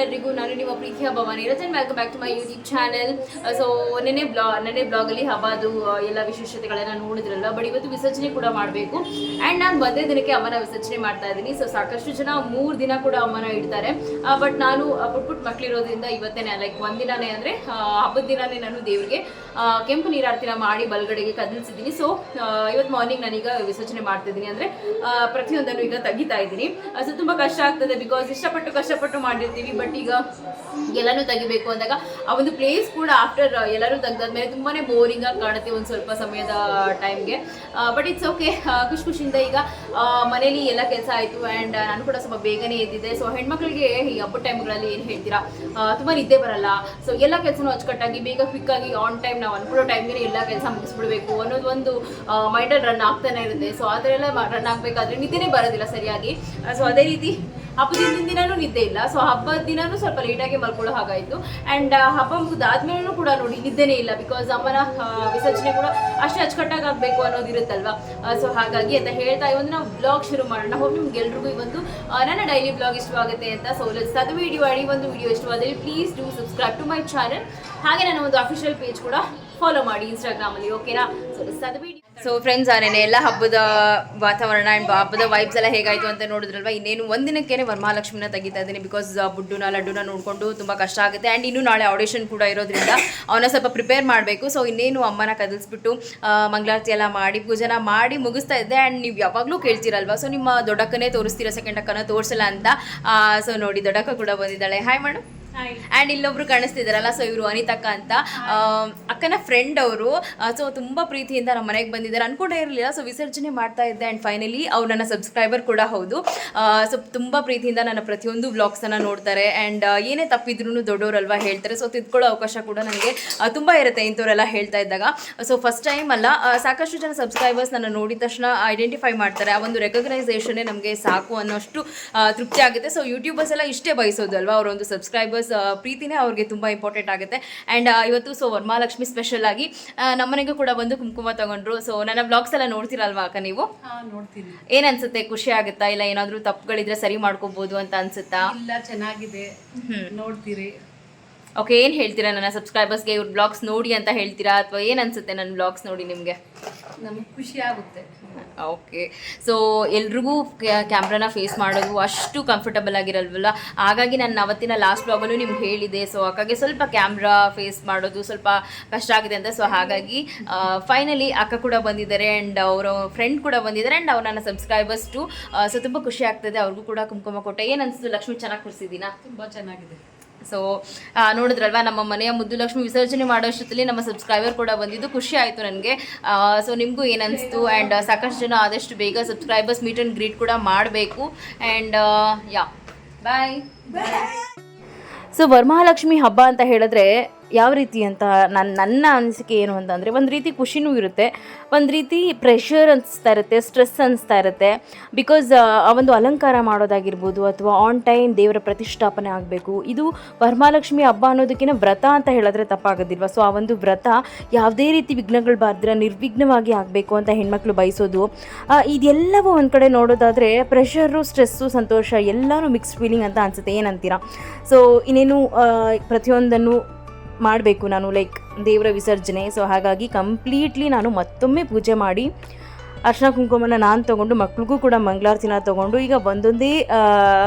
ಎಲ್ಲರಿಗೂ, ನಾನು ನಿಮ್ಮ ಪ್ರೀತಿಯ Bhavani Rajan. Welcome back to my YouTube channel. So ನೆನ್ನೆ ಬ್ಲಾಗಲ್ಲಿ ಹಬ್ಬದು ಎಲ್ಲ ವಿಶೇಷತೆಗಳನ್ನ ನೋಡಿದ್ರಲ್ಲ. ಬಟ್ ಇವತ್ತು ವಿಸರ್ಜನೆ ಕೂಡ ಮಾಡಬೇಕು ಆ್ಯಂಡ್ ನಾನು ಒಂದೇ ದಿನಕ್ಕೆ ಅಮ್ಮನ ವಿಸರ್ಜನೆ ಮಾಡ್ತಾ ಇದ್ದೀನಿ. ಸೊ ಸಾಕಷ್ಟು ಜನ 3 ದಿನ ಕೂಡ ಅಮ್ಮನ ಇಡ್ತಾರೆ. ಬಟ್ ನಾನು ಪುಟ್ ಮಕ್ಕಳಿರೋದ್ರಿಂದ ಇವತ್ತೇನೆ ಲೈಕ್ ಒಂದಿನಾನೇ ಅಂದರೆ ಹಬ್ಬದ ದಿನಾನೇ ನಾನು ದೇವರಿಗೆ ಕೆಂಪು ನೀರಾರ್ತಿನ ಮಾಡಿ ಬಲ್ಗಡೆಗೆ ಕದಲಿಸಿದ್ದೀನಿ. ಸೊ ಇವತ್ತು ಮಾರ್ನಿಂಗ್ ನಾನೀಗ ವಿಸರ್ಜನೆ ಮಾಡ್ತಿದ್ದೀನಿ, ಅಂದರೆ ಪ್ರತಿಯೊಂದನ್ನು ಈಗ ತೆಗಿತಾ ಇದ್ದೀನಿ. ಸೊ ತುಂಬ ಕಷ್ಟ ಆಗ್ತದೆ, ಬಿಕಾಸ್ ಕಷ್ಟಪಟ್ಟು ಮಾಡಿರ್ತೀವಿ. ಬಟ್ ಈಗ ಎಲ್ಲನೂ ತೆಗಿಬೇಕು ಅಂದಾಗ ಆ ಒಂದು ಪ್ಲೇಸ್ ಕೂಡ ಆಫ್ಟರ್ ಎಲ್ಲರೂ ತೆಗ್ದಾದ್ಮೇಲೆ ತುಂಬಾ ಬೋರಿಂಗ್ ಆಗಿ ಕಾಣುತ್ತೆ ಒಂದು ಸ್ವಲ್ಪ ಸಮಯದ ಟೈಮ್ಗೆ. ಬಟ್ ಇಟ್ಸ್ ಓಕೆ, ಖುಷಿಯಿಂದ ಈಗ ಮನೇಲಿ ಎಲ್ಲ ಕೆಲಸ ಆಯಿತು ಆ್ಯಂಡ್ ನಾನು ಕೂಡ ಸ್ವಲ್ಪ ಬೇಗನೆ ಎದ್ದಿದ್ದೆ. ಸೊ ಹೆಣ್ಮಕ್ಳಿಗೆ ಈ ಹಬ್ಬದ ಟೈಮ್ಗಳಲ್ಲಿ ಏನು ಹೇಳ್ತೀರಾ, ತುಂಬ ನಿದ್ದೆ ಬರಲ್ಲ. ಸೊ ಎಲ್ಲ ಕೆಲಸನೂ ಅಚ್ಚುಕಟ್ಟಾಗಿ ಬೇಗ ಕ್ವಿಕ್ಕಾಗಿ ಆನ್ ಟೈಮ್ ನಾವು ಅನ್ಕೊಳ್ಳೋ ಟೈಮ್ಗೆ ಎಲ್ಲ ಕೆಲಸ ಮುಗಿಸ್ಬಿಡ್ಬೇಕು ಅನ್ನೋದು ಒಂದು ಮೈಂಡಲ್ಲಿ ರನ್ ಆಗ್ತಾನೆ ಇರುತ್ತೆ. ಸೊ ಆ ಥರ ಎಲ್ಲ ರನ್ ಆಗಬೇಕಾದ್ರೆ ನಿದ್ದೆನೇ ಬರೋದಿಲ್ಲ ಸರಿಯಾಗಿ. ಸೊ ಅದೇ ರೀತಿ ಹಬ್ಬದ ದಿನನೂ ನಿದ್ದೆ ಇಲ್ಲ. ಸೊ ಹಬ್ಬದ ದಿನನೂ ಸ್ವಲ್ಪ ಲೇಟಾಗಿ ಮಲ್ಕೊಳ್ಳೋ ಹಾಗಾಯಿತು. ಆ್ಯಂಡ್ ಹಬ್ಬ ಮುಗಿದಾದ್ಮೇಲೂ ಕೂಡ ನೋಡಿ ನಿದ್ದೆನೇ ಇಲ್ಲ, ಬಿಕಾಸ್ ಅಮ್ಮನ ವಿಸರ್ಜನೆ ಕೂಡ ಅಷ್ಟೇ ಅಚ್ಚುಕಟ್ಟಾಗಿ ಆಗಬೇಕು ಅನ್ನೋದಿರುತ್ತಲ್ವ. ಸೊ ಹಾಗಾಗಿ ಅಂತ ಹೇಳ್ತಾ ಇವತ್ತು ನಾವು ಬ್ಲಾಗ್ ಶುರು ಮಾಡೋಣ. ಹೋಗಿ ನಿಮ್ಗೆಲ್ರಿಗೂ ಇವತ್ತು ನನ್ನ ಡೈಲಿ ಬ್ಲಾಗ್ ಇಷ್ಟವಾಗುತ್ತೆ ಅಂತ. ಸೊ ಅದು ವಿಡಿಯೋ ಒಂದು ವಿಡಿಯೋ ಇಷ್ಟವಾದರೆ please do subscribe to my channel. ಹಾಗೆ ನನ್ನ ಒಂದು ಅಫಿಷಿಯಲ್ ಪೇಜ್ ಕೂಡ ಫಾಲೋ ಮಾಡಿ ಇನ್ಸ್ಟಾಗ್ರಾಮಲ್ಲಿ, ಓಕೆನಾ? ಸೊ ಫ್ರೆಂಡ್ಸ್, ನೆನೆ ಎಲ್ಲ ಹಬ್ಬದ ವಾತಾವರಣ ಆ್ಯಂಡ್ ಹಬ್ಬದ ವೈಬ್ಸ್ ಎಲ್ಲ ಹೇಗಾಯಿತು ಅಂತ ನೋಡಿದ್ರಲ್ವ. ಇನ್ನೇನು ಒಂದಿನಕ್ಕೇ ವರಮಹಾಲಕ್ಷ್ಮಿನ ತೆಗಿತಾ ಇದ್ದೀನಿ, ಬಿಕಾಸ್ ಬುಡ್ಡುನ ಲಡ್ಡುನ ನೋಡಿಕೊಂಡು ತುಂಬ ಕಷ್ಟ ಆಗುತ್ತೆ. ಆ್ಯಂಡ್ ಇನ್ನೂ ನಾಳೆ ಆಡಿಷನ್ ಕೂಡ ಇರೋದ್ರಿಂದ ಅವನ್ನ ಸ್ವಲ್ಪ ಪ್ರಿಪೇರ್ ಮಾಡಬೇಕು. ಸೊ ಇನ್ನೇನು ಅಮ್ಮನ ಕದಲಿಸ್ಬಿಟ್ಟು ಮಂಗಳಾರತಿ ಎಲ್ಲ ಮಾಡಿ ಪೂಜೆನ ಮಾಡಿ ಮುಗಿಸ್ತಾ ಇದ್ದೆ. ಆ್ಯಂಡ್ ನೀವು ಯಾವಾಗಲೂ ಕೇಳ್ತೀರಲ್ವ, ಸೊ ನಿಮ್ಮ ದೊಡ್ಡಕ್ಕನೇ ತೋರಿಸ್ತೀರಾ, ಸೆಕೆಂಡ್ ಅಕ್ಕನ ತೋರಿಸಲ್ಲ ಅಂತ. ಸೊ ನೋಡಿ, ದೊಡ್ಡಕ್ಕ ಕೂಡ ಬಂದಿದ್ದಾಳೆ. ಹಾಯ್ ಮಾಡು. ಆ್ಯಂಡ್ ಇಲ್ಲೊಬ್ರು ಕಾಣಿಸ್ತಿದ್ದಾರಲ್ಲ, ಸೊ ಇವರು ಅನಿತಕ್ಕ ಅಂತ, ಅಕ್ಕನ ಫ್ರೆಂಡ್ ಅವರು. ಸೊ ತುಂಬ ಪ್ರೀತಿಯಿಂದ ನಮ್ಮ ಮನೆಗೆ ಬಂದಿದ್ದಾರೆ. ಅನ್ಕೊಂಡೇ ಇರಲಿಲ್ಲ. ಸೊ ವಿಸರ್ಜನೆ ಮಾಡ್ತಾ ಇದ್ದೆ ಆ್ಯಂಡ್ ಫೈನಲಿ ಅವ್ರು ನನ್ನ ಸಬ್ಸ್ಕ್ರೈಬರ್ ಕೂಡ ಹೌದು. ಸೊ ತುಂಬ ಪ್ರೀತಿಯಿಂದ ನನ್ನ ಪ್ರತಿಯೊಂದು ವ್ಲಾಗ್ಸನ್ನು ನೋಡ್ತಾರೆ. ಆ್ಯಂಡ್ ಏನೇ ತಪ್ಪಿದ್ರೂ ದೊಡ್ಡವರಲ್ವ ಹೇಳ್ತಾರೆ. ಸೊ ತಿದ್ಕೊಳ್ಳೋ ಅವಕಾಶ ಕೂಡ ನನಗೆ ತುಂಬ ಇರುತ್ತೆ ಇಂಥವರೆಲ್ಲ ಹೇಳ್ತಾ ಇದ್ದಾಗ. ಸೊ ಫಸ್ಟ್ ಟೈಮ್ ಅಲ್ಲ, ಸಾಕಷ್ಟು ಜನ ಸಬ್ಸ್ಕ್ರೈಬರ್ಸ್ ನನ್ನ ನೋಡಿದ ತಕ್ಷಣ ಐಡೆಂಟಿಫೈ ಮಾಡ್ತಾರೆ. ಆ ಒಂದು ರೆಕಗ್ನೈಸೇಷನ್ನೇ ನಮಗೆ ಸಾಕು ಅನ್ನೋಷ್ಟು ತೃಪ್ತಿ ಆಗುತ್ತೆ. ಸೊ ಯೂಟ್ಯೂಬರ್ಸ್ ಎಲ್ಲ ಇಷ್ಟೇ ಬಯಸೋದು ಅಲ್ವಾ, ಅವರೊಂದು ಸಬ್ಸ್ಕ್ರೈಬರ್ಸ್ ಪ್ರೀತಿನೇ ಅವ್ರಿಗೆ ತುಂಬ ಇಂಪಾರ್ಟೆಂಟ್ ಆಗುತ್ತೆ. ಆ್ಯಂಡ್ ಇವತ್ತು ಸೊ ವರಮಹಾಲಕ್ಷ್ಮಿ ಸ್ಪೆಷಲ್ ಆಗಿ ನಮ್ಮನೆಗೂ ಕೂಡ ಬಂದು ಕುಂಕುಮ ತಗೊಂಡ್ರು. ಸೊ ನನ್ನ ಬ್ಲಾಗ್ಸ್ ಎಲ್ಲ ನೋಡ್ತೀರಲ್ವಾ ಅಕ್ಕ ನೀವು? ನೋಡ್ತೀನಿ. ಏನ್ ಅನ್ಸುತ್ತೆ, ಖುಷಿ ಆಗುತ್ತಾ? ಇಲ್ಲ ಏನಾದರೂ ತಪ್ಪುಗಳಿದ್ರೆ ಸರಿ ಮಾಡ್ಕೋಬಹುದು ಅಂತ ಅನ್ಸುತ್ತಾ? ಇಲ್ಲ, ಚೆನ್ನಾಗಿದೆ. ನೋಡ್ತೀರಿ. ಓಕೆ, ಏನು ಹೇಳ್ತೀರಾ ನನ್ನ ಸಬ್ಸ್ಕ್ರೈಬರ್ಸ್ಗೆ? ಇವ್ರ ಬ್ಲಾಗ್ಸ್ ನೋಡಿ ಅಂತ ಹೇಳ್ತೀರಾ, ಅಥವಾ ಏನು ಅನ್ಸುತ್ತೆ ನನ್ನ ಬ್ಲಾಗ್ಸ್ ನೋಡಿ ನಿಮಗೆ? ನಮಗೆ ಖುಷಿ ಆಗುತ್ತೆ. ಓಕೆ, ಸೊ ಎಲ್ರಿಗೂ ಕ್ಯಾಮ್ರಾನ ಫೇಸ್ ಮಾಡೋದು ಅಷ್ಟು ಕಂಫರ್ಟಬಲ್ ಆಗಿರಲ್ವಲ್ಲ. ಹಾಗಾಗಿ ನಾನು ಅವತ್ತಿನ ಲಾಸ್ಟ್ ಬ್ಲಾಗಲ್ಲೂ ನಿಮ್ಗೆ ಹೇಳಿದೆ. ಸೊ ಹಾಗಾಗಿ ಸ್ವಲ್ಪ ಕ್ಯಾಮ್ರಾ ಫೇಸ್ ಮಾಡೋದು ಸ್ವಲ್ಪ ಕಷ್ಟ ಆಗಿದೆ ಅಂತ. ಸೊ ಹಾಗಾಗಿ ಫೈನಲಿ ಅಕ್ಕ ಕೂಡ ಬಂದಿದ್ದಾರೆ ಆ್ಯಂಡ್ ಅವರ ಫ್ರೆಂಡ್ ಕೂಡ ಬಂದಿದ್ದಾರೆ ಆ್ಯಂಡ್ ಅವ್ರು ನನ್ನ ಸಬ್ಸ್ಕ್ರೈಬರ್ಸ್ ಟು. ಸೊ ತುಂಬ ಖುಷಿ ಆಗ್ತದೆ. ಅವ್ರಿಗೂ ಕೂಡ ಕುಂಕುಮ ಕೊಟ್ಟೆ. ಏನು ಅನಿಸ್ತು ಲಕ್ಷ್ಮಿ, ಚೆನ್ನಾಗಿ ಕೊಡಿಸಿದ್ದೀನಾ? ತುಂಬ ಚೆನ್ನಾಗಿದೆ. ಸೊ ನೋಡಿದ್ರಲ್ವ, ನಮ್ಮ ಮನೆಯ ಮುದ್ದು ಲಕ್ಷ್ಮಿ ವಿಸರ್ಜನೆ ಮಾಡೋಷ್ಟರಲ್ಲಿ ನಮ್ಮ ಸಬ್ಸ್ಕ್ರೈಬರ್ ಕೂಡ ಬಂದಿದ್ದು ಖುಷಿ ಆಯಿತು ನನಗೆ. ಸೊ ನಿಮಗೂ ಏನು ಅನಿಸ್ತು? ಆ್ಯಂಡ್ ಸಾಕಷ್ಟು ಜನ ಆದಷ್ಟು ಬೇಗ ಸಬ್ಸ್ಕ್ರೈಬರ್ಸ್ ಮೀಟ್ ಆ್ಯಂಡ್ ಗ್ರೀಟ್ ಕೂಡ ಮಾಡಬೇಕು. And yeah, bye. So Varamahalakshmi ಹಬ್ಬ ಅಂತ ಹೇಳಿದ್ರೆ ಯಾವ ರೀತಿ ಅಂತ ನನ್ನ ಅನಿಸಿಕೆ ಏನು ಅಂತಂದರೆ, ಒಂದು ರೀತಿ ಖುಷಿನೂ ಇರುತ್ತೆ, ಒಂದು ರೀತಿ ಪ್ರೆಷರ್ ಅನಿಸ್ತಾ ಇರುತ್ತೆ, ಸ್ಟ್ರೆಸ್ ಅನಿಸ್ತಾ ಇರುತ್ತೆ. ಬಿಕಾಸ್ ಆ ಒಂದು ಅಲಂಕಾರ ಮಾಡೋದಾಗಿರ್ಬೋದು ಅಥವಾ ಆನ್ ಟೈಮ್ ದೇವರ ಪ್ರತಿಷ್ಠಾಪನೆ ಆಗಬೇಕು. ಇದು ವರಮಹಾಲಕ್ಷ್ಮಿ ಹಬ್ಬ ಅನ್ನೋದಕ್ಕಿಂತ ವ್ರತ ಅಂತ ಹೇಳಿದ್ರೆ ತಪ್ಪಾಗೋದಿಲ್ವ. ಸೊ ಆ ಒಂದು ವ್ರತ ಯಾವುದೇ ರೀತಿ ವಿಘ್ನಗಳು ಬಾರ್ದಿರ ನಿರ್ವಿಘ್ನವಾಗಿ ಆಗಬೇಕು ಅಂತ ಹೆಣ್ಮಕ್ಳು ಬಯಸೋದು. ಇದೆಲ್ಲವೂ ಒಂದು ಕಡೆ ನೋಡೋದಾದರೆ ಪ್ರೆಷರು, ಸ್ಟ್ರೆಸ್ಸು, ಸಂತೋಷ ಎಲ್ಲನೂ ಮಿಕ್ಸ್ಡ್ ಫೀಲಿಂಗ್ ಅಂತ ಅನಿಸುತ್ತೆ. ಏನಂತೀರಾ? ಸೊ ಇನ್ನೇನು ಪ್ರತಿಯೊಂದನ್ನು ಮಾಡಬೇಕು ನಾನು, ಲೈಕ್ ದೇವರ ವಿಸರ್ಜನೆ. ಸೊ ಹಾಗಾಗಿ ಕಂಪ್ಲೀಟ್ಲಿ ನಾನು ಮತ್ತೊಮ್ಮೆ ಪೂಜೆ ಮಾಡಿ ಅರ್ಶಿನ ಕುಂಕುಮನ ನಾನು ತೊಗೊಂಡು ಮಕ್ಳಿಗೂ ಕೂಡ ಮಂಗಳಾರತಿನ ತೊಗೊಂಡು ಈಗ ಒಂದೊಂದೇ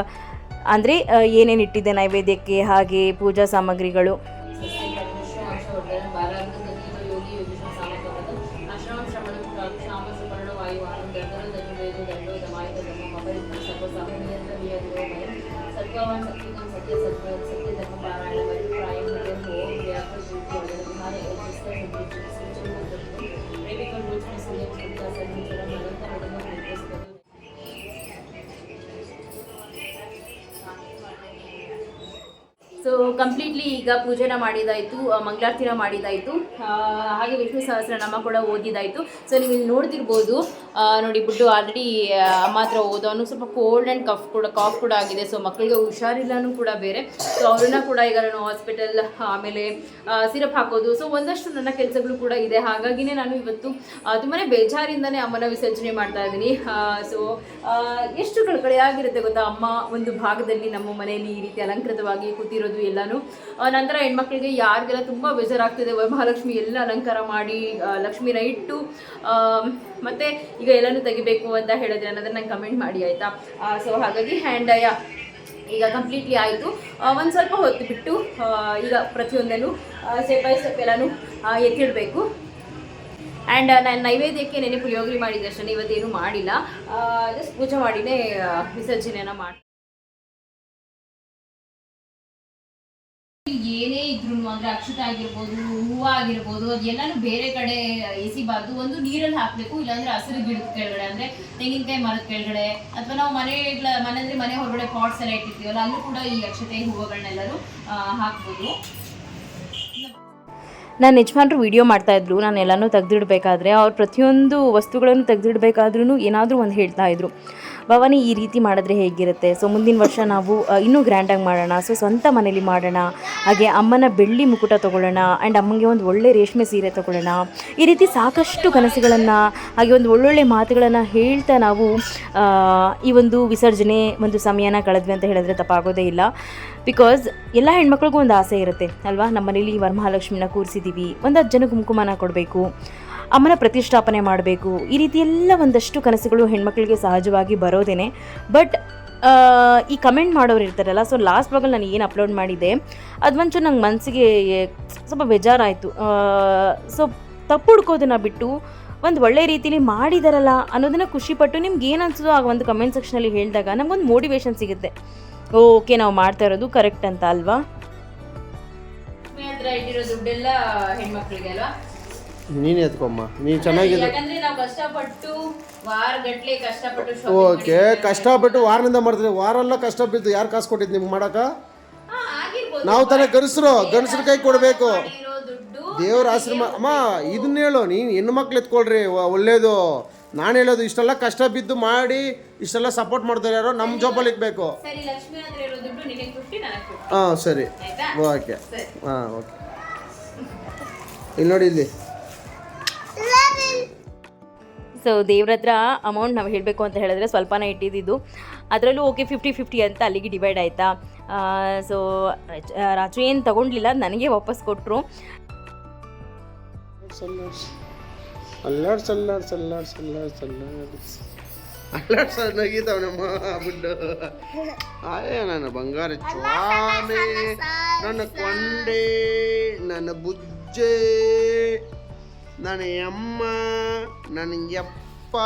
ಅಂದರೆ ಏನೇನು ಇಟ್ಟಿದ್ದೆ ನೈವೇದ್ಯಕ್ಕೆ, ಹಾಗೆ ಪೂಜಾ ಸಾಮಗ್ರಿಗಳು ಸೊ ಕಂಪ್ಲೀಟ್ಲಿ ಈಗ ಪೂಜೆನ ಮಾಡಿದಾಯಿತು, ಮಂಗಳಾರತಿನ ಮಾಡಿದಾಯಿತು, ಹಾಗೆ ವಿಷ್ಣು ಸಹಸ್ರನಾಮ ಕೂಡ ಓದಿದಾಯಿತು. ಸೊ ನೀವು ಇಲ್ಲಿ ನೋಡ್ತಿರ್ಬೋದು, ನೋಡಿ ಬುಡ್ಡು ಆಲ್ರೆಡಿ ಅಮ್ಮ ಹತ್ರ ಓದೋನು ಸ್ವಲ್ಪ ಕೋಲ್ಡ್ ಆ್ಯಂಡ್ ಕಾಫ್ ಕೂಡ ಆಗಿದೆ. ಸೊ ಮಕ್ಕಳಿಗೆ ಹುಷಾರಿಲ್ಲನೂ ಕೂಡ ಬೇರೆ. ಸೊ ಅವ್ರನ್ನ ಕೂಡ ಈಗ ನಾನು ಹಾಸ್ಪಿಟಲ್, ಆಮೇಲೆ ಸಿರಪ್ ಹಾಕೋದು, ಸೊ ಒಂದಷ್ಟು ನನ್ನ ಕೆಲಸಗಳು ಕೂಡ ಇದೆ. ಹಾಗಾಗಿನೇ ನಾನು ಇವತ್ತು ತುಂಬಾ ಬೇಜಾರಿಂದನೇ ಅಮ್ಮನ ವಿಸರ್ಜನೆ ಮಾಡ್ತಾ ಇದ್ದೀನಿ. ಸೊ ಎಷ್ಟು ಕಳಕಳಿಯಾಗಿರುತ್ತೆ ಗೊತ್ತಾ, ಅಮ್ಮ ಒಂದು ಭಾಗದಲ್ಲಿ ನಮ್ಮ ಮನೆಯಲ್ಲಿ ಈ ರೀತಿ ಅಲಂಕೃತವಾಗಿ ಕೂತಿರೋದು ಎಲ್ಲಾನು. ನಂತರ ಹೆಣ್ಮಕ್ಳಿಗೆ ಯಾರಿಗೆಲ್ಲ ತುಂಬ ಬೇಜಾರಾಗ್ತಿದೆ, ವರಮಹಾಲಕ್ಷ್ಮಿ ಎಲ್ಲ ಅಲಂಕಾರ ಮಾಡಿ ಲಕ್ಷ್ಮಿನ ಇಟ್ಟು ಮತ್ತೆ ಈಗ ಎಲ್ಲನೂ ತೆಗಿಬೇಕು ಅಂತ ಹೇಳಿದ್ರೆ ಅನ್ನೋದನ್ನ ನಂಗೆ ಕಮೆಂಟ್ ಮಾಡಿ ಆಯಿತಾ. ಸೊ ಹಾಗಾಗಿ ಹ್ಯಾಂಡ್ ಈಗ ಕಂಪ್ಲೀಟ್ಲಿ ಆಯಿತು. ಒಂದು ಸ್ವಲ್ಪ ಹೊತ್ತು ಬಿಟ್ಟು ಈಗ ಪ್ರತಿಯೊಂದನ್ನು ಸ್ಟೆಪ್ ಬೈ ಸ್ಟೆಪ್ ಎಲ್ಲನೂ ಎತ್ತಿಡಬೇಕು. ಆ್ಯಂಡ್ ನಾನು ನೈವೇದ್ಯಕ್ಕೆ ನೆನೆ ಪುಳಿಯೋಗರೆ ಮಾಡಿದ್ದೆ ಅಷ್ಟೇ, ಇವತ್ತೇನು ಮಾಡಿಲ್ಲ. ಜಸ್ಟ್ ಪೂಜೆ ಮಾಡಿನೇ ವಿಸರ್ಜನೆಯನ್ನು ಮಾಡಿ. ಏನೇ ಇದ್ರು ಅಂದರೆ ಅಕ್ಷತೆ ಆಗಿರ್ಬೋದು, ಹೂವು ಆಗಿರ್ಬೋದು, ಅದೆಲ್ಲನೂ ಬೇರೆ ಕಡೆ ಎಸಿಬಾರ್ದು. ಒಂದು ನೀರಲ್ಲಿ ಹಾಕಬೇಕು, ಇಲ್ಲಾಂದರೆ ಹಸಿರು ಗಿಡದ ಕೆಳಗಡೆ ಅಂದರೆ ತೆಂಗಿನಕಾಯಿ ಮರದ ಕೆಳಗಡೆ, ಅಥವಾ ನಾವು ಮನೆ ಹೊರಗಡೆ ಪಾಟ್ಸ್ ಎಲ್ಲ ಇಟ್ಟಿರ್ತೀವಲ್ಲ, ಅಲ್ಲೂ ಕೂಡ ಈ ಅಕ್ಷತೆ ಹೂವುಗಳನ್ನೆಲ್ಲರೂ ಹಾಕ್ಬೋದು. ನನ್ನ ಯಜಮಾನ್ರು ವೀಡಿಯೋ ಮಾಡ್ತಾಯಿದ್ರು, ನಾನು ಎಲ್ಲನೂ ತೆಗೆದಿಡಬೇಕಾದ್ರೆ ಅವ್ರು ಪ್ರತಿಯೊಂದು ವಸ್ತುಗಳನ್ನು ತೆಗೆದಿಡಬೇಕಾದ್ರೂ ಏನಾದರೂ ಒಂದು ಹೇಳ್ತಾಯಿದ್ರು, ಭವಾನಿ ಈ ರೀತಿ ಮಾಡಿದ್ರೆ ಹೇಗಿರುತ್ತೆ, ಸೊ ಮುಂದಿನ ವರ್ಷ ನಾವು ಇನ್ನೂ ಗ್ರ್ಯಾಂಡಾಗಿ ಮಾಡೋಣ, ಸೊ ಸ್ವಂತ ಮನೇಲಿ ಮಾಡೋಣ, ಹಾಗೆ ಅಮ್ಮನ ಬೆಳ್ಳಿ ಮುಕುಟ ತೊಗೊಳ್ಳೋಣ, ಆ್ಯಂಡ್ ಅಮ್ಮನಿಗೆ ಒಂದು ಒಳ್ಳೆ ರೇಷ್ಮೆ ಸೀರೆ ತೊಗೊಳ್ಳೋಣ. ಈ ರೀತಿ ಸಾಕಷ್ಟು ಕನಸುಗಳನ್ನು ಹಾಗೆ ಒಂದು ಒಳ್ಳೊಳ್ಳೆ ಮಾತುಗಳನ್ನು ಹೇಳ್ತಾ ನಾವು ಈ ಒಂದು ವಿಸರ್ಜನೆ ಒಂದು ಸಮಯನ ಕಳೆದ್ವಿ ಅಂತ ಹೇಳಿದ್ರೆ ತಪ್ಪಾಗೋದೇ ಇಲ್ಲ. ಬಿಕಾಸ್ ಎಲ್ಲ ಹೆಣ್ಮಕ್ಳಿಗೂ ಒಂದು ಆಸೆ ಇರುತ್ತೆ ಅಲ್ವಾ, ನಮ್ಮ ಮನೇಲಿ ವರಮಹಾಲಕ್ಷ್ಮಿನ ಕೂರಿಸಿದ್ದೀವಿ, ಒಂದು 10 ಜನಕ್ಕೆ ಕುಂಕುಮನ ಕೊಡಬೇಕು, ಅಮ್ಮನ ಪ್ರತಿಷ್ಠಾಪನೆ ಮಾಡಬೇಕು, ಈ ರೀತಿ ಎಲ್ಲ ಒಂದಷ್ಟು ಕನಸುಗಳು ಹೆಣ್ಮಕ್ಳಿಗೆ ಸಹಜವಾಗಿ ಬರೋದೇನೆ. ಬಟ್ ಈ ಕಮೆಂಟ್ ಮಾಡೋರು ಇರ್ತಾರಲ್ಲ, ಸೊ ಲಾಸ್ಟ್ ಬ್ಲಾಗಲ್ಲಿ ನಾನು ಏನು ಅಪ್ಲೋಡ್ ಮಾಡಿದ್ದೆ ಅದು ಒಂಚೂರು ನಂಗೆ ಮನಸ್ಸಿಗೆ ಸ್ವಲ್ಪ ಬೇಜಾರಾಯಿತು. ಸೊ ತಪ್ಪು ಹುಡ್ಕೋದನ್ನು ಬಿಟ್ಟು ಒಂದು ಒಳ್ಳೆ ರೀತಿಲಿ ಮಾಡಿದಾರಲ್ಲ ಅನ್ನೋದನ್ನು ಖುಷಿಪಟ್ಟು ನಿಮ್ಗೆ ಏನು ಅನ್ಸೋದು ಆಗ ಒಂದು ಕಮೆಂಟ್ ಸೆಕ್ಷನಲ್ಲಿ ಹೇಳಿದಾಗ ನಮಗೊಂದು ಮೋಟಿವೇಶನ್ ಸಿಗುತ್ತೆ, ಓಕೆ ನಾವು ಮಾಡ್ತಾ ಇರೋದು ಕರೆಕ್ಟ್ ಅಂತ ಅಲ್ವಾ. ಇಟ್ಟಿರೋ ದುಡ್ಡೆಲ್ಲ ಹೆಣ್ಮಕ್ಳಿಗೆ ಅಲ್ವಾ, ನೀನು ಎತ್ಕೊಮ್ಮ, ನೀನು ಚೆನ್ನಾಗಿದೆ. ಯಾಕಂದ್ರೆ ನಾವು ಕಷ್ಟಪಟ್ಟು ವಾರಗಟ್ಲೆ ಕಷ್ಟಪಟ್ಟು ಓಕೆ, ಕಷ್ಟಪಟ್ಟು ವಾರದಿಂದ ಮಾಡ್ತೀವಿ, ವಾರೆಲ್ಲ ಕಷ್ಟ ಬಿದ್ದು ಯಾರು ಕಾಸು ಕೊಟ್ಟಿದ್ದು ನಿಮ್ಗೆ ಮಾಡಕ? ನಾವು ತಾನೇ ಗಂಡಸ್ರ ಕೈ ಕೊಡಬೇಕು, ದೇವ್ರ ಆಶ್ರಮ. ಅಮ್ಮ ಇದನ್ನ ಹೇಳು, ನೀನು ಹೆಣ್ಣು ಮಕ್ಳು ಎತ್ಕೊಳ್ರಿ ಒಳ್ಳೇದು. ನಾನು ಹೇಳೋದು ಇಷ್ಟೆಲ್ಲ ಕಷ್ಟ ಬಿದ್ದು ಮಾಡಿ ಇಷ್ಟೆಲ್ಲ ಸಪೋರ್ಟ್ ಮಾಡ್ತಾರೆ ಯಾರೋ, ನಮ್ಮ ಜೋಬಲ್ಲಿ ಇಕ್ಬೇಕು. ಹಾಂ ಸರಿ, ಓಕೆ. ಹಾಂ ಓಕೆ, ಇಲ್ಲಿ ನೋಡಿ ಇಲ್ಲಿ. ಸೊ ದೇವ್ರ ಹತ್ರ ಅಮೌಂಟ್ ನಾವು ಹೇಳಬೇಕು ಅಂತ ಹೇಳಿದ್ರೆ ಸ್ವಲ್ಪನೇ ಇಟ್ಟಿದ್ದು, ಅದರಲ್ಲೂ ಓಕೆ 50-50 ಅಂತ ಅಲ್ಲಿಗೆ ಡಿವೈಡ್ ಆಯಿತಾ. ಸೊ ರಾಜು ಏನು ತೊಗೊಂಡ್ಲಿಲ್ಲ, ನನಗೆ ವಾಪಸ್ ಕೊಟ್ಟರು. ನಗೀತಾವನಮ್ಮ ಬಿಡ್ಡು. ಆಯೇ ನನ್ನ ಬಂಗಾರ ಸ್ವಾಮಿ, ನನ್ನ ಕೊಂಡೆ, ನನ್ನ ಬುಜ್ಜೆ, ನನ್ನ ಅಮ್ಮ, ನನ್ನ ಯಪ್ಪ.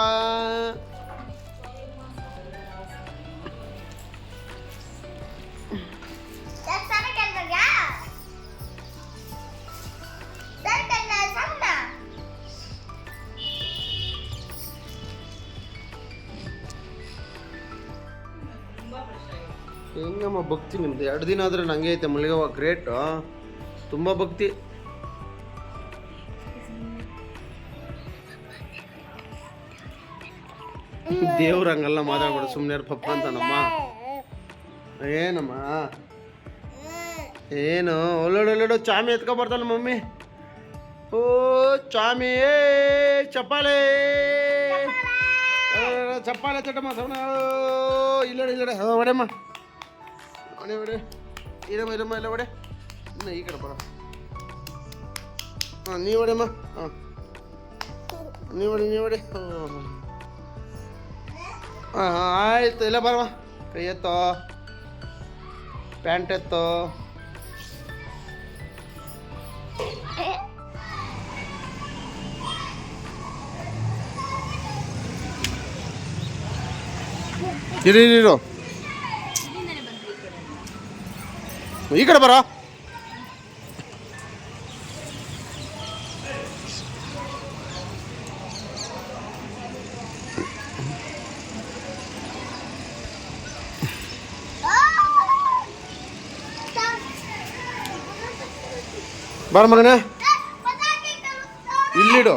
ಹೆಂಗಮ್ಮ ಭಕ್ತಿ ನಿಮ್ದು, 2 ದಿನ ಆದರೆ ನಂಗೆ ಐತೆ ಮಲ್ಲಿಗವ್ವ, ಗ್ರೇಟು, ತುಂಬ ಭಕ್ತಿ. ದೇವ್ರ ಹಂಗೆಲ್ಲ ಮಾತಾಡ್ಬೇಡ, ಸುಮ್ಮನೆ ಪಪ್ಪ ಅಂತಾನಮ್ಮ. ಏನಮ್ಮ ಏನು ಒಳ್ಳೊಳ್ಳೆ ಚಾಮಿ ಎತ್ಕೊ ಬರ್ತಾನ ಮಮ್ಮಿ. ಓ ಚಾಮಿ, ಚಪ್ಪಾಳೆ ಚಪ್ಪಾಳೆ ಚಟಮ್ಮ ಸವನ. ಇಲ್ಲಡೆ ಹೊಡೆಮ್ಮ, ಹೊಡೆ ಇರಮ್ಮ ಇಲ್ಲ ಹೊಡೆ. ಇನ್ನು ಈ ಕಡೆ ಬರ. ಹಾಂ ನೀ ಹೊಡೆಮ್ಮ. ಹಾಂ ನೀ ಹೊಡೆ. ಹಾಂ ಆಯ್ತು, ಇಲ್ಲ ಬರಮ್ಮ. ಕೈ ಎತ್ತೋ, ಪ್ಯಾಂಟ್ ಎತ್ತೋ. ಇರು ಈ ಕಡೆ ಬರೋ. ಬಾರ ಮಗನೇ ಇಲ್ಲಿಡು.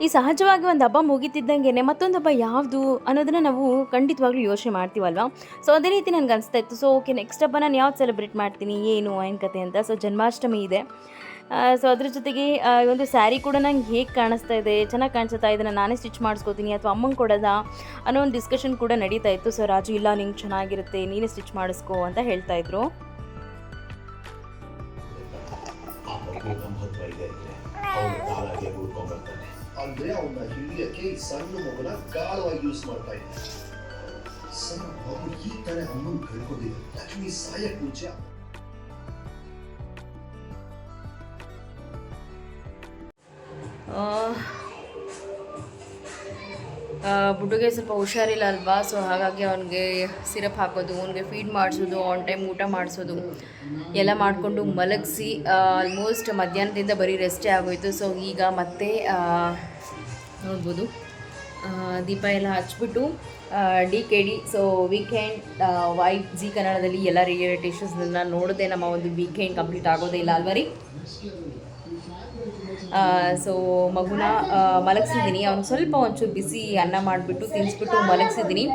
ಈ ಸಹಜವಾಗಿ ಒಂದು ಹಬ್ಬ ಮುಗಿತಿದ್ದಂಗೆ ಮತ್ತೊಂದು ಹಬ್ಬ ಯಾವುದು ಅನ್ನೋದನ್ನು ನಾವು ಖಂಡಿತವಾಗ್ಲೂ ಯೋಚನೆ ಮಾಡ್ತೀವಲ್ವ. ಸೊ ಅದೇ ರೀತಿ ನನಗೆ ಅನಿಸ್ತಾ ಇತ್ತು. ಸೊ ಓಕೆ, ನೆಕ್ಸ್ಟ್ ಹಬ್ಬ ನಾನು ಯಾವ್ದು ಸೆಲೆಬ್ರೇಟ್ ಮಾಡ್ತೀನಿ, ಏನು ಕತೆ ಅಂತ. ಸೊ ಜನ್ಮಾಷ್ಟಮಿ ಇದೆ. ಸೊ ಅದ್ರ ಜೊತೆಗೆ ಈ ಒಂದು ಸ್ಯಾರಿ ಕೂಡ ನಂಗೆ ಹೇಗೆ ಕಾಣಿಸ್ತಾ ಇದೆ, ಚೆನ್ನಾಗಿ ಕಾಣಿಸ್ತಾ ಇದನ್ನು ನಾನೇ ಸ್ಟಿಚ್ ಮಾಡಿಸ್ಕೋತೀನಿ ಅಥವಾ ಅಮ್ಮಂಗೆ ಕೊಡೋದಾ ಅನ್ನೋ ಒಂದು ಡಿಸ್ಕಷನ್ ಕೂಡ ನಡೀತಾ ಇತ್ತು. ಸೊ ರಾಜು ಇಲ್ಲ, ನಿಂಗೆ ಚೆನ್ನಾಗಿರುತ್ತೆ, ನೀನೇ ಸ್ಟಿಚ್ ಮಾಡಿಸ್ಕೋ ಅಂತ ಹೇಳ್ತಾಯಿದ್ರು. ಅಂದ್ರೆ ಅವನ್ನ ಹಿಡಿಯಕ್ಕೆ ಈ ಸಣ್ಣ ಮಗುನ ಗಾಳವಾಗಿ ಯೂಸ್ ಮಾಡ್ತಾ ಇದ್ದೆ. ಸಣ್ಣ ಮಗು ಈ ತರ ಅಮ್ಮನ್ ಕಳ್ಕೊಂಡಿದೆ. ಲಕ್ಷ್ಮಿ ಸಾಯಕ್ ಮುಂಚೆ ಬುಡ್ಡುಗೆ ಸ್ವಲ್ಪ ಹುಷಾರಿಲ್ಲ ಅಲ್ವಾ. ಸೊ ಹಾಗಾಗಿ ಅವನಿಗೆ ಸಿರಪ್ ಹಾಕೋದು, ಅವನಿಗೆ ಫೀಡ್ ಮಾಡಿಸೋದು, ಆನ್ ಟೈಮ್ ಊಟ ಮಾಡಿಸೋದು ಎಲ್ಲ ಮಾಡಿಕೊಂಡು ಮಲಗಿಸಿ ಆಲ್ಮೋಸ್ಟ್ ಮಧ್ಯಾಹ್ನದಿಂದ ಬರೀ ರೆಸ್ಟೇ ಆಗೋಯಿತು. ಸೊ ಈಗ ಮತ್ತೆ ನೋಡ್ಬೋದು ದೀಪ ಎಲ್ಲ ಹಚ್ಬಿಟ್ಟು DKD so weekend vibe G ಕನ್ನಡದಲ್ಲಿ ಎಲ್ಲ ರಿಯಾಲಿಟಿ ಶೋಸ್ನ ನೋಡಿದೆ. ನಮ್ಮ ಒಂದು ವೀಕೆಂಡ್ ಕಂಪ್ಲೀಟ್ ಆಗೋದೇ ಇಲ್ಲ ಅಲ್ವ ರೀ. ಸೊ ಮಗುನ ಮಲಗಿಸಿದ್ದೀನಿ. ಅವ್ನು ಸ್ವಲ್ಪ ಒಂಚೂರು ಬಿಸಿ ಅನ್ನ ಮಾಡಿಬಿಟ್ಟು ತಿನ್ನಿಸ್ಬಿಟ್ಟು ಮಲಗಿಸಿದ್ದೀನಿ.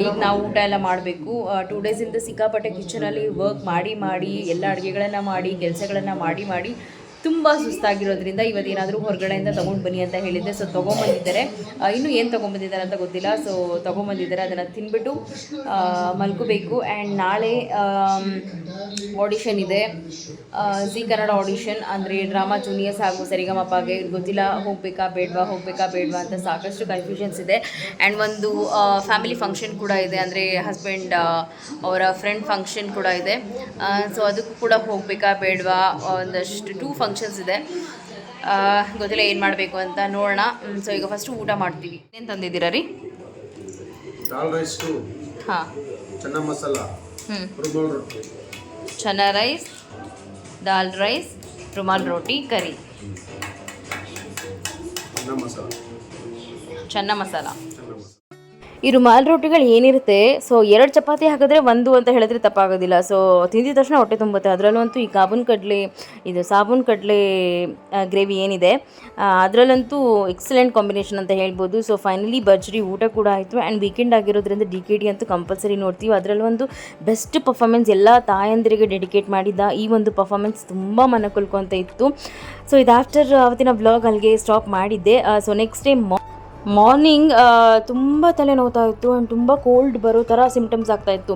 ಈಗ ನಾವು ಊಟ ಎಲ್ಲ ಮಾಡಬೇಕು. 2 ಡೇಸಿಂದ ಸಿಕ್ಕಾಪಟ್ಟೆ ಕಿಚನಲ್ಲಿ ವರ್ಕ್ ಮಾಡಿ ಎಲ್ಲ ಅಡುಗೆಗಳನ್ನು ಮಾಡಿ ಕೆಲಸಗಳನ್ನು ಮಾಡಿ ತುಂಬ ಸುಸ್ತಾಗಿರೋದ್ರಿಂದ ಇವತ್ತೇನಾದರೂ ಹೊರಗಡೆಯಿಂದ ತೊಗೊಂಡು ಬನ್ನಿ ಅಂತ ಹೇಳಿದ್ದೆ. ಸೊ ತೊಗೊಂಬಂದಿದ್ದಾರೆ. ಇನ್ನೂ ಏನು ತೊಗೊಂಬಂದಿದ್ದಾರೆ ಅಂತ ಗೊತ್ತಿಲ್ಲ. ಸೊ ತೊಗೊಂಬಂದಿದ್ದಾರೆ, ಅದನ್ನು ತಿನ್ಬಿಟ್ಟು ಮಲ್ಕೋಬೇಕು. ಆ್ಯಂಡ್ ನಾಳೆ ಆಡಿಷನ್ ಇದೆ, ಜಿ ಕನ್ನಡ ಆಡಿಷನ್. ಅಂದರೆ ಡ್ರಾಮಾ ಜೂನಿಯರ್ಸ್ ಹಾಗೂ ಸರಿಗಮಪಗೆ. ಗೊತ್ತಿಲ್ಲ ಹೋಗಬೇಕಾ ಬೇಡವಾ ಅಂತ ಸಾಕಷ್ಟು ಕನ್ಫ್ಯೂಷನ್ಸ್ ಇದೆ. ಆ್ಯಂಡ್ ಒಂದು ಫ್ಯಾಮಿಲಿ ಫಂಕ್ಷನ್ ಕೂಡ ಇದೆ, ಅಂದರೆ ಹಸ್ಬೆಂಡ್ ಅವರ ಫ್ರೆಂಡ್ ಫಂಕ್ಷನ್ ಕೂಡ ಇದೆ. ಸೊ ಅದಕ್ಕೂ ಕೂಡ ಹೋಗಬೇಕಾ ಬೇಡವಾ, ಒಂದಷ್ಟು 2 ಫಂಕ್ಷನ್ಸ್ ಇದೆ. ಗೊತ್ತಿಲ್ಲ ಏನು ಮಾಡಬೇಕು ಅಂತ, ನೋಡೋಣ. ಸೊ ಈಗ ಫಸ್ಟು ಊಟ ಮಾಡ್ತೀವಿ. ಏನು ತಂದಿದ್ದೀರಾ ರೀ? ದಾಲ್ ರೈಸ್, ಹಾಂ, ಚೆನ್ನ ಮಸಾಲ, ರುಮಾಲ್ ರೊಟ್ಟಿ, ಚನ್ನ ರೈಸ್, ದಾಲ್ ರೈಸ್, ರುಮಾಲ್ ರೋಟಿ, ಕರಿ, ಚೆನ್ನ ಮಸಾಲ. ಈ ರುಮಾಲ್ ರೋಟಿಗಳು ಏನಿರುತ್ತೆ, ಸೊ 2 ಚಪಾತಿ ಹಾಕಿದ್ರೆ 1 ಅಂತ ಹೇಳಿದ್ರೆ ತಪ್ಪಾಗೋದಿಲ್ಲ. ಸೊ ತಿಂದಿದ ತಕ್ಷಣ ಹೊಟ್ಟೆ ತುಂಬುತ್ತೆ. ಅದರಲ್ಲಂತೂ ಈ ಸಾಬೂನ್ ಕಡಲೆ ಗ್ರೇವಿ ಏನಿದೆ ಅದರಲ್ಲಂತೂ ಎಕ್ಸಲೆಂಟ್ ಕಾಂಬಿನೇಷನ್ ಅಂತ ಹೇಳ್ಬೋದು. ಸೊ ಫೈನಲಿ ಭರ್ಜರಿ ಊಟ ಕೂಡ ಆಯಿತು. ಆ್ಯಂಡ್ ವೀಕೆಂಡ್ ಆಗಿರೋದ್ರಿಂದ DKD ಅಂತೂ ಕಂಪಲ್ಸರಿ ನೋಡ್ತೀವಿ. ಅದರಲ್ಲೂ ಒಂದು ಬೆಸ್ಟ್ ಪರ್ಫಾಮೆನ್ಸ್ ಎಲ್ಲ ತಾಯಂದಿರಿಗೆ ಡೆಡಿಕೇಟ್ ಮಾಡಿದ್ದ ಈ ಒಂದು ಪರ್ಫಾಮೆನ್ಸ್ ತುಂಬ ಮನ ಕೊಲ್ಕೊಂತ ಇತ್ತು. ಸೊ ಇದು ಆಫ್ಟರ್ ಅವತ್ತಿನ ವ್ಲಾಗ್ ಅಲ್ಲಿಗೆ ಸ್ಟಾಪ್ ಮಾಡಿದ್ದೆ. ಸೊ ನೆಕ್ಸ್ಟ್ ಡೇ ಮಾರ್ನಿಂಗ್ ತುಂಬ ತಲೆ ನೋವ್ತಾ ಇತ್ತು ಆ್ಯಂಡ್ ತುಂಬ ಕೋಲ್ಡ್ ಬರೋ ಥರ ಸಿಮ್ಟಮ್ಸ್ ಆಗ್ತಾಯಿತ್ತು.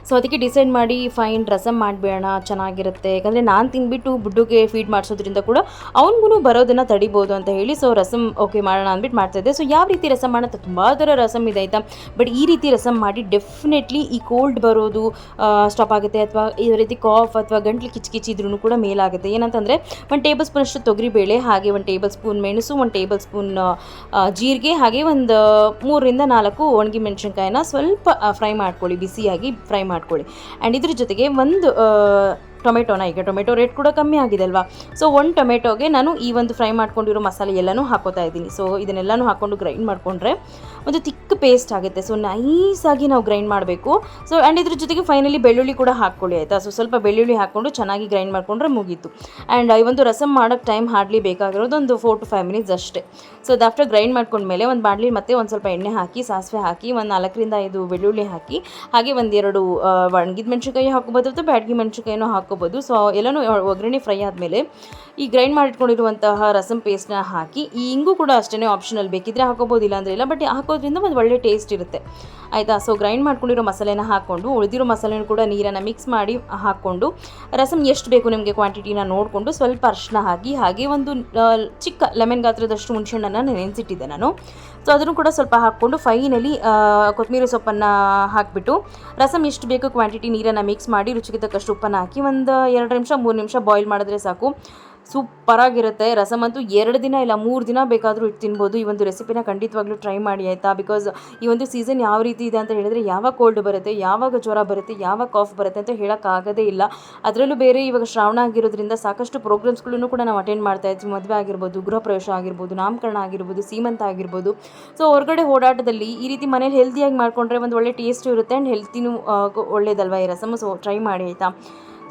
ಸೊ ಅದಕ್ಕೆ ಡಿಸೈಡ್ ಮಾಡಿ ಫೈನ್ ರಸಮ್ ಮಾಡಿಬೇಡ, ಚೆನ್ನಾಗಿರುತ್ತೆ. ಯಾಕಂದರೆ ನಾನು ತಿಂದ್ಬಿಟ್ಟು ಬುಡ್ಡುಗೆ ಫೀಡ್ ಮಾಡಿಸೋದ್ರಿಂದ ಕೂಡ ಅವ್ನಿಗೂ ಬರೋದನ್ನು ತಡಿಬೋದು ಅಂತ ಹೇಳಿ ಸೊ ರಸಮ್ ಓಕೆ ಮಾಡೋಣ ಅಂದ್ಬಿಟ್ಟು ಮಾಡ್ತಾಯಿದ್ದೆ. ಸೊ ಯಾವ ರೀತಿ ರಸಮ್ ಮಾಡೋಂಥ ತುಂಬ ಥರ ರಸಮ್ ಇದೆ ಆಯಿತಾ. ಬಟ್ ಈ ರೀತಿ ರಸಮ್ ಮಾಡಿ ಡೆಫಿನೆಟ್ಲಿ ಈ ಕೋಲ್ಡ್ ಬರೋದು ಸ್ಟಾಪ್ ಆಗುತ್ತೆ, ಅಥವಾ ಈ ರೀತಿ ಕಾಫ್ ಅಥವಾ ಗಂಟ್ಲು ಕಿಚ್ಚಿದ್ರೂ ಕೂಡ ಮೇಲಾಗುತ್ತೆ. ಏನಂತಂದರೆ 1 ಟೇಬಲ್ ಸ್ಪೂನಷ್ಟು ತೊಗರಿಬೇಳೆ, ಹಾಗೆ 1 ಟೇಬಲ್ ಸ್ಪೂನ್ ಮೆಣಸು, 1 ಟೇಬಲ್ ಸ್ಪೂನ್ ಜೀರಿಗೆ, ಹಾಗೆ ಒಂದು 3 ರಿಂದ 4 ಒಣಗಿ ಮೆಣಸಿನ್ಕಾಯಿನ ಸ್ವಲ್ಪ ಫ್ರೈ ಮಾಡ್ಕೊಳ್ಳಿ, ಬಿಸಿಯಾಗಿ ಫ್ರೈ ಮಾಡ್ಕೊಳ್ಳಿ. ಆ್ಯಂಡ್ ಇದ್ರ ಜೊತೆಗೆ ಒಂದು ಟೊಮೆಟೊನ, ಈಗ ಟೊಮೆಟೊ ರೇಟ್ ಕೂಡ ಕಮ್ಮಿ ಆಗಿದೆ ಅಲ್ವಾ. ಸೊ 1 ಟೊಮೆಟೊಗೆ ನಾನು ಈ ಒಂದು ಫ್ರೈ ಮಾಡ್ಕೊಂಡಿರೋ ಮಸಾಲೆ ಎಲ್ಲನೂ ಹಾಕೋತಾ ಇದ್ದೀನಿ. ಸೊ ಇದನ್ನೆಲ್ಲನೂ ಹಾಕ್ಕೊಂಡು ಗ್ರೈಂಡ್ ಮಾಡಿಕೊಂಡ್ರೆ ಒಂದು ತಿಕ್ಕ ಪೇಸ್ಟ್ ಆಗುತ್ತೆ. ಸೊ ನೈಸಾಗಿ ನಾವು ಗ್ರೈಂಡ್ ಮಾಡಬೇಕು. ಸೊ ಆ್ಯಂಡ್ ಇದ್ರ ಜೊತೆಗೆ ಫೈನಲಿ ಬೆಳ್ಳುಳ್ಳಿ ಕೂಡ ಹಾಕ್ಕೊಳ್ಳಿ ಆಯಿತಾ. ಸೊ ಸ್ವಲ್ಪ ಬೆಳ್ಳುಳ್ಳಿ ಹಾಕ್ಕೊಂಡು ಚೆನ್ನಾಗಿ ಗ್ರೈಂಡ್ ಮಾಡಿಕೊಂಡ್ರೆ ಮುಗೀತು. ಆ್ಯಂಡ್ ಈ ಒಂದು ರಸಮ್ ಮಾಡೋಕ್ಕೆ ಟೈಮ್ ಹಾರ್ಡ್ಲಿ ಬೇಕಾಗಿರೋದು ಒಂದು 4 to 5 ಮಿನಿಟ್ಸ್ ಅಷ್ಟೇ. ಸೊ ಅದು ಆಫ್ಟರ್ ಗ್ರೈಂಡ್ ಮಾಡ್ಕೊಂಡ್ಮೇಲೆ ಒಂದು ಬಾಣಲಿ ಮತ್ತೆ ಒಂದು ಸ್ವಲ್ಪ ಎಣ್ಣೆ ಹಾಕಿ, ಸಾಸಿವೆ ಹಾಕಿ, ಒಂದು 4 ರಿಂದ 5 ಬೆಳ್ಳುಳ್ಳಿ ಹಾಕಿ, ಹಾಗೆ 1-2 ಒಣಗಿದ ಮೆಣಸಿನ್ಕಾಯಿ ಹಾಕೋಬೋದು ಅಥವಾ ಬ್ಯಾಡಗಿ ಮೆಣಸಿನ್ಕಾಯಿನೂ ಹಾಕೋಬೋದು. ಸೊ ಎಲ್ಲನೂ ಒಗ್ಗರಣೆ ಫ್ರೈ ಆದಮೇಲೆ ಈ ಗ್ರೈಂಡ್ ಮಾಡಿಟ್ಕೊಂಡಿರುವಂತಹ ರಸಮ್ ಪೇಸ್ಟ್ನ ಹಾಕಿ, ಈ ಇಂಗು ಕೂಡ ಅಷ್ಟೇ ಆಪ್ಷನಲ್, ಬೇಕಿದ್ರೆ ಹಾಕೋಬೋದಿಲ್ಲ ಅಂದರೆ ಇಲ್ಲ, ಬಟ್ ಹಾಕೋದ್ರಿಂದ ಒಂದು ಒಳ್ಳೆ ಟೇಸ್ಟ್ ಇರುತ್ತೆ ಆಯಿತಾ. ಸೊ ಗ್ರೈಂಡ್ ಮಾಡ್ಕೊಂಡಿರೋ ಮಸಾಲೆನ ಹಾಕ್ಕೊಂಡು ಉಳಿದಿರೋ ಮಸಾಲೆನೂ ಕೂಡ ನೀರನ್ನು ಮಿಕ್ಸ್ ಮಾಡಿ ಹಾಕ್ಕೊಂಡು ರಸಮ್ ಎಷ್ಟು ಬೇಕು ನಿಮಗೆ ಕ್ವಾಂಟಿಟಿನ ನೋಡಿಕೊಂಡು ಸ್ವಲ್ಪ ಅರಿಶಿನ ಹಾಕಿ, ಹಾಗೆ ಒಂದು ಚಿಕ್ಕ ಲೆಮನ್ ಗಾತ್ರದಷ್ಟು ಹುಣಸೆಹಣ್ಣನ್ನು ನೆನೆಸಿಟ್ಟಿದ್ದೆ ನಾನು. ಸೊ ಅದನ್ನು ಕೂಡ ಸ್ವಲ್ಪ ಹಾಕ್ಕೊಂಡು ಫೈನಲಿ ಕೊತ್ತಂಬರಿ ಸೊಪ್ಪನ್ನು ಹಾಕಿಬಿಟ್ಟು ರಸಮ್ ಎಷ್ಟು ಬೇಕು ಕ್ವಾಂಟಿಟಿ ನೀರನ್ನು ಮಿಕ್ಸ್ ಮಾಡಿ ರುಚಿಗೆ ತಕ್ಕಷ್ಟು ಉಪ್ಪನ್ನು ಹಾಕಿ ಒಂದು 2 ನಿಮಿಷ 3 ನಿಮಿಷ ಬಾಯ್ಲ್ ಮಾಡಿದ್ರೆ ಸಾಕು. ಸೂಪರಾಗಿರುತ್ತೆ ರಸಮ್ ಅಂತೂ. 2 ದಿನ ಇಲ್ಲ 3 ದಿನ ಬೇಕಾದರೂ ಇಟ್ಟು ತಿನ್ಬೋದು. ಈ ಒಂದು ರೆಸಿಪಿನ ಖಂಡಿತವಾಗ್ಲೂ ಟ್ರೈ ಮಾಡಿ ಆಯಿತಾ. ಬಿಕಾಸ್ ಈ ಒಂದು ಸೀಸನ್ ಯಾವ ರೀತಿ ಇದೆ ಅಂತ ಹೇಳಿದರೆ ಯಾವಾಗ ಕೋಲ್ಡ್ ಬರುತ್ತೆ, ಯಾವಾಗ ಜ್ವರ ಬರುತ್ತೆ, ಯಾವಾಗ ಕಾಫ್ ಬರುತ್ತೆ ಅಂತ ಹೇಳೋಕ್ಕಾಗೋದೇ ಇಲ್ಲ. ಅದರಲ್ಲೂ ಬೇರೆ ಇವಾಗ ಶ್ರಾವಣ ಆಗಿರೋದ್ರಿಂದ ಸಾಕಷ್ಟು ಪ್ರೋಗ್ರಾಮ್ಸ್ಗಳನ್ನು ಕೂಡ ನಾವು ಅಟೆಂಡ್ ಮಾಡ್ತಾ ಇದ್ವಿ. ಮದುವೆ ಆಗಿರ್ಬೋದು, ಗೃಹ ಪ್ರವೇಶ ಆಗಿರ್ಬೋದು, ನಾಮಕರಣ ಆಗಿರ್ಬೋದು, ಸೀಮಂತ ಆಗಿರ್ಬೋದು. ಸೊ ಹೊರಗಡೆ ಓಡಾಟದಲ್ಲಿ ಈ ರೀತಿ ಮನೇಲಿ ಹೆಲ್ದಿಯಾಗಿ ಮಾಡಿಕೊಂಡ್ರೆ ಒಂದು ಒಳ್ಳೆ ಟೇಸ್ಟು ಇರುತ್ತೆ ಆ್ಯಂಡ್ ಹೆಲ್ತಿನೂ ಒಳ್ಳೇದಲ್ವ ಈ ರಸಮ್. ಸೊ ಟ್ರೈ ಮಾಡಿ ಆಯಿತಾ.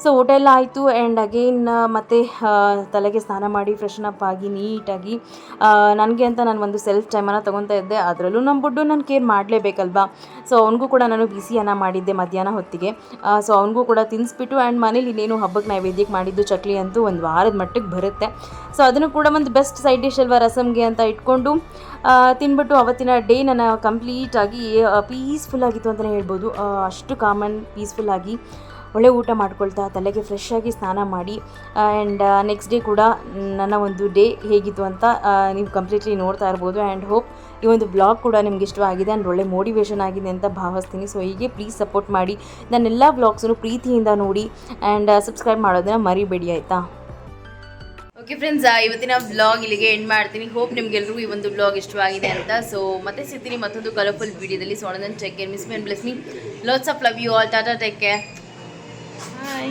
ಸೊ ಊಟ ಎಲ್ಲ ಆಯಿತು ಆ್ಯಂಡ್ ಅಗೇನ್ ಮತ್ತೆ ತಲೆಗೆ ಸ್ನಾನ ಮಾಡಿ ಫ್ರೆಶನ್ ಅಪ್ ಆಗಿ ನೀಟಾಗಿ ನನಗೆ ಅಂತ ನಾನು ಒಂದು ಸೆಲ್ಫ್ ಟೈಮನ್ನು ತೊಗೊತಾ ಇದ್ದೆ. ಅದರಲ್ಲೂ ನಮ್ಮ ಬುಡ್ಡು ನಾನು ಕೇರ್ ಮಾಡಲೇಬೇಕಲ್ವಾ. ಸೊ ಅವನಿಗೂ ಕೂಡ ನಾನು ಬಿಸಿಯನ್ನು ಮಾಡಿದ್ದೆ ಮಧ್ಯಾಹ್ನ ಹೊತ್ತಿಗೆ. ಸೊ ಅವನಿಗೂ ಕೂಡ ತಿನ್ನಿಸ್ಬಿಟ್ಟು ಆ್ಯಂಡ್ ಮನೇಲಿ ಇನ್ನೇನು ಹಬ್ಬಕ್ಕೆ ನೈವೇದ್ಯಕ್ಕೆ ಮಾಡಿದ್ದು ಚಕ್ಲಿ ಅಂತೂ ಒಂದು ವಾರದ ಮಟ್ಟಿಗೆ ಬರುತ್ತೆ. ಸೊ ಅದನ್ನು ಕೂಡ ಒಂದು ಬೆಸ್ಟ್ ಸೈಡ್ ಡಿಶ್ ಅಲ್ವಾ ರಸಮ್ಗೆ ಅಂತ ಇಟ್ಕೊಂಡು ತಿನ್ಬಿಟ್ಟು ಅವತ್ತಿನ ಡೇ ನನ್ನ ಕಂಪ್ಲೀಟಾಗಿ ಪೀಸ್ಫುಲ್ಲಾಗಿತ್ತು ಅಂತಲೇ ಹೇಳ್ಬೋದು. ಅಷ್ಟು ಕಾಮನ್ ಪೀಸ್ಫುಲ್ಲಾಗಿ ಒಳ್ಳೆ ಊಟ ಮಾಡ್ಕೊಳ್ತಾ ತಲೆಗೆ ಫ್ರೆಶ್ಶಾಗಿ ಸ್ನಾನ ಮಾಡಿ ಆ್ಯಂಡ್ ನೆಕ್ಸ್ಟ್ ಡೇ ಕೂಡ ನನ್ನ ಒಂದು ಡೇ ಹೇಗಿತ್ತು ಅಂತ ನೀವು ಕಂಪ್ಲೀಟ್ಲಿ ನೋಡ್ತಾ ಇರ್ಬೋದು. ಆ್ಯಂಡ್ ಹೋಪ್ ಈ ಒಂದು ಬ್ಲಾಗ್ ಕೂಡ ನಿಮ್ಗೆ ಇಷ್ಟವಾಗಿದೆ ಆ್ಯಂಡ್ ಒಳ್ಳೆ ಮೋಟಿವೇಶನ್ ಆಗಿದೆ ಅಂತ ಭಾವಿಸ್ತೀನಿ. ಸೊ ಹೀಗೆ ಪ್ಲೀಸ್ ಸಪೋರ್ಟ್ ಮಾಡಿ, ನನ್ನೆಲ್ಲ ಬ್ಲಾಗ್ಸನ್ನು ಪ್ರೀತಿಯಿಂದ ನೋಡಿ ಆ್ಯಂಡ್ ಸಬ್ಸ್ಕ್ರೈಬ್ ಮಾಡೋದನ್ನು ಮರಿಬೇಡಿ ಆಯಿತಾ. ಓಕೆ ಫ್ರೆಂಡ್ಸ್, ಇವತ್ತಿನ ವ್ಲಾಗ್ ಇಲ್ಲಿಗೆ ಎಂಡ್ ಮಾಡ್ತೀನಿ. ಹೋಪ್ ನಿಮಗೆಲ್ಲರಿಗೂ ಈ ಒಂದು ವ್ಲಾಗ್ ಇಷ್ಟವಾಗಿದೆ ಅಂತ. ಸೊ ಮತ್ತೆ ಸಿಗ್ತೀನಿ ಮತ್ತೊಂದು ಕಲರ್ಫುಲ್ ವಿಡಿಯೋದಲ್ಲಿ. So take care, miss me and bless me, lots of love you all, tata, take care, bye.